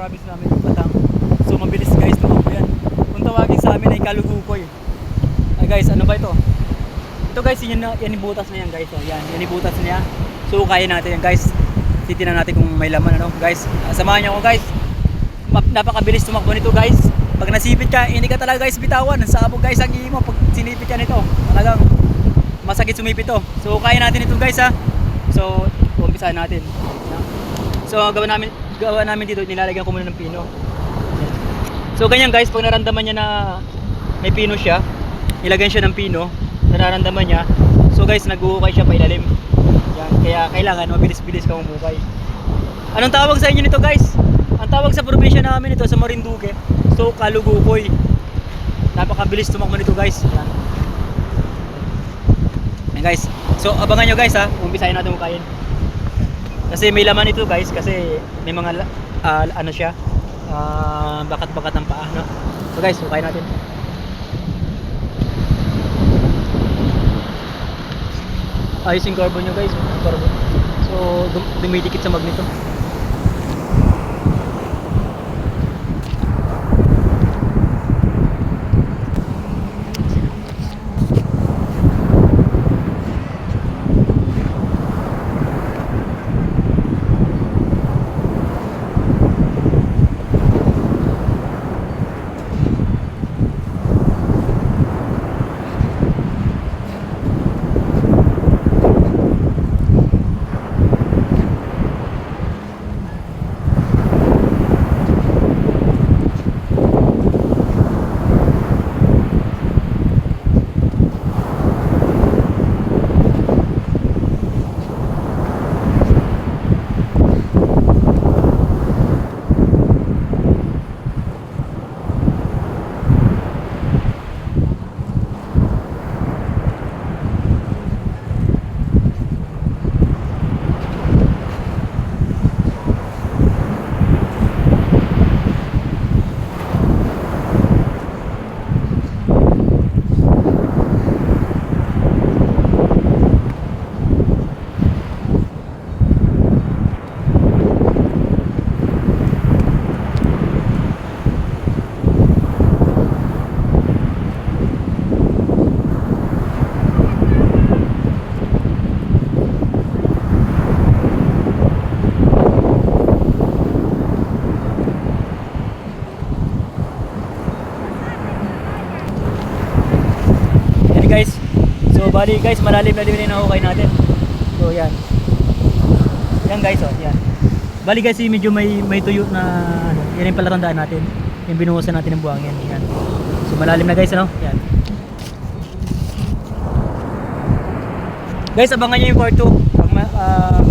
province namin yung Batang. So mabilis guys tumakbo yan. Kung tawagin sa amin ay Kalugukoy. Ay guys, ano ba ito? Ito guys, yan yung butas na yan guys. So, yan yung butas niya. So kaya natin yan guys. Titingnan natin kung may laman ano guys. Samahan niyo ako guys. Napakabilis tumakbo nito guys. Pag nasipit ka, hindi ka talaga guys bitawan. Sabog guys ang mo pag sinipit ka nito. Talagang masakit sumipit to. So kaya natin ito guys ha. So umpisahan natin. So gawa namin dito, nilalagyan ko muna ng pino. So ganyan guys, pag naramdaman niya na may pino siya, ilagyan siya ng pino, nararamdaman niya. So guys, nag-uukay siya pa ilalim. Yan, kaya kailangan mabilis-bilis ka umukay. Anong tawag sa inyo nito guys? Ang tawag sa probinsya namin ito sa Marinduque, so Kalugukoy. Napakabilis tumakbo nito guys. Yan. Yan guys. So abangan nyo guys ha, umpisahin natin ukayin. Kasi may laman ito guys, kasi may mga ano siya, bakat-bakat ng paa, no? So guys, ukayin natin. Ayos yung carbon nyo guys, carbon. So dumidikit sa magneto. Guys, so bali guys, malalim na din yung hukay natin. So yan. Yan guys, oh, yan. Bali guys, medyo may tuyo na ano, yan yung palatandaan natin. Yung binuhusan natin ng buhangin, yan. So malalim na guys, ano? Yan. Guys, abangan niyo yung part 2.